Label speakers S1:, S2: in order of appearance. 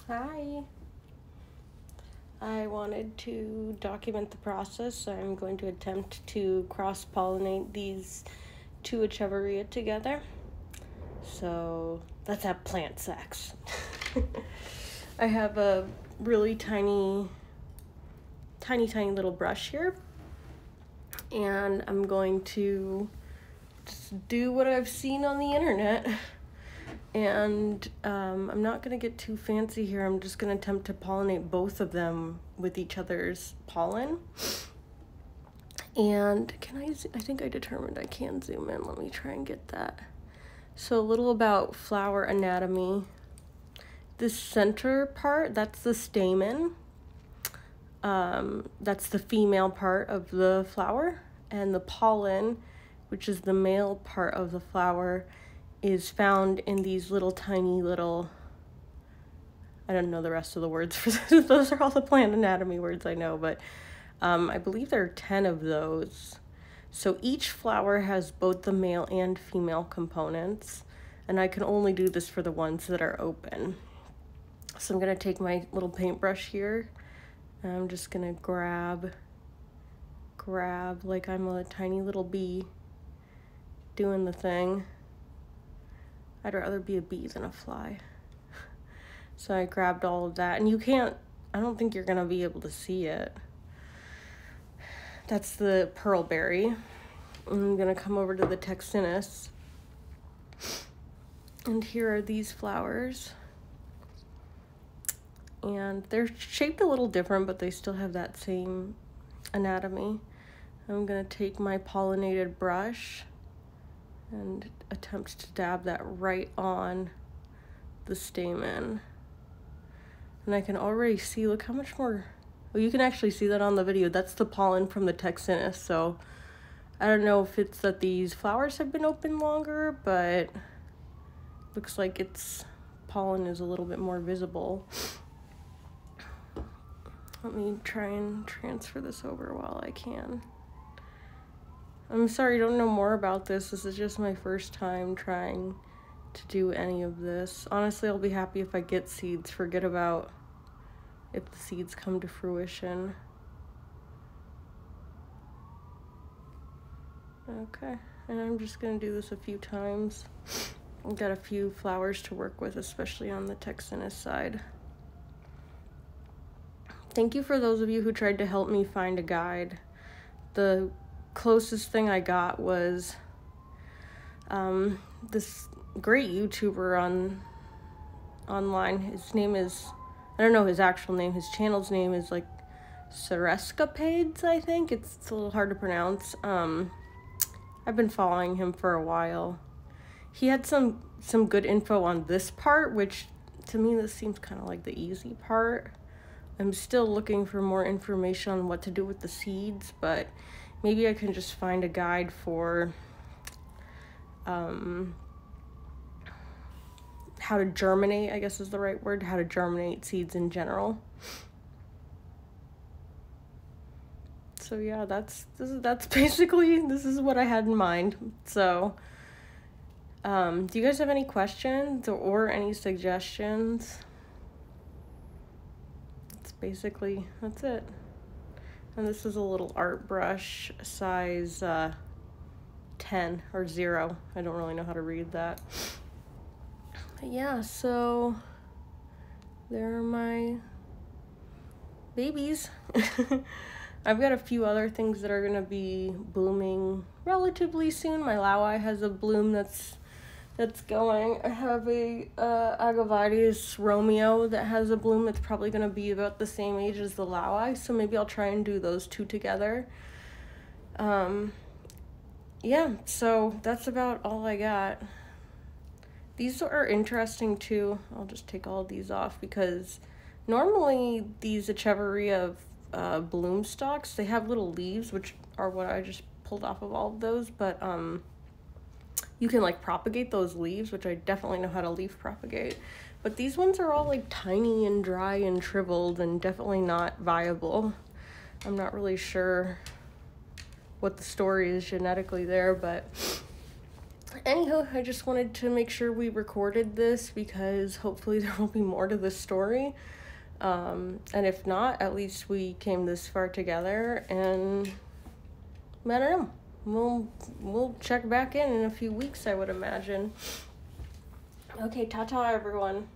S1: Hi. I wanted to document the process, so I'm going to attempt to cross-pollinate these two Echeveria together. So let's have plant sex. I have a really tiny little brush here, and I'm going to just do what I've seen on the internet. And I'm not going to get too fancy here. I'm just going to attempt to pollinate both of them with each other's pollen. And I think I determined I can zoom in. Let me try and get that. So a little about flower anatomy. This center part, that's the stamen. That's the female part of the flower. And the pollen, which is the male part of the flower, is found in these tiny little, I don't know the rest of the words for this. Those are all the plant anatomy words I know, but I believe there are 10 of those. So each flower has both the male and female components, and I can only do this for the ones that are open. So I'm going to take my little paintbrush here, and I'm just going to grab like I'm a tiny little bee doing the thing. I'd rather be a bee than a fly. So I grabbed all of that, and I don't think you're gonna be able to see it. That's the pearlberry. I'm gonna come over to the Texensis, and here are these flowers. And they're shaped a little different, but they still have that same anatomy. I'm gonna take my pollinated brush and attempt to dab that right on the stamen. And I can already see, look how much more, well, you can actually see that on the video. That's the pollen from the Texensis. So I don't know if it's that these flowers have been open longer, but looks like its pollen is a little bit more visible. Let me try and transfer this over while I can. I'm sorry I don't know more about this. This is just my first time trying to do any of this. Honestly, I'll be happy if I get seeds. Forget about if the seeds come to fruition. Okay, and I'm just gonna do this a few times. I've got a few flowers to work with, especially on the Texensis side. Thank you for those of you who tried to help me find a guide. The closest thing I got was this great YouTuber online. His name is, I don't know his actual name. His channel's name is like Serescapades, I think. It's a little hard to pronounce. I've been following him for a while. He had some good info on this part, which to me this seems kind of like the easy part. I'm still looking for more information on what to do with the seeds, but maybe I can just find a guide for how to germinate, I guess is the right word, how to germinate seeds in general. So yeah, that's basically, this is what I had in mind. So do you guys have any questions or any suggestions? That's it. And this is a little art brush, size 10 or 0. I don't really know how to read that. But yeah, so there are my babies. I've got a few other things that are gonna be blooming relatively soon. My Loweye has a bloom that's going. I have a Agavitius Romeo that has a bloom that's probably going to be about the same age as the Loweye, so maybe I'll try and do those two together. Yeah, so that's about all I got. These are interesting too. I'll just take all of these off because normally these Echeveria bloom stalks, they have little leaves, which are what I just pulled off of all of those, but you can like propagate those leaves, which I definitely know how to leaf propagate. But these ones are all like tiny and dry and shriveled and definitely not viable. I'm not really sure what the story is genetically there, but Anywho, I just wanted to make sure we recorded this because hopefully there will be more to this story. And if not, at least we came this far together, and I don't know. We'll check back in a few weeks, I would imagine. Okay, ta-ta, everyone.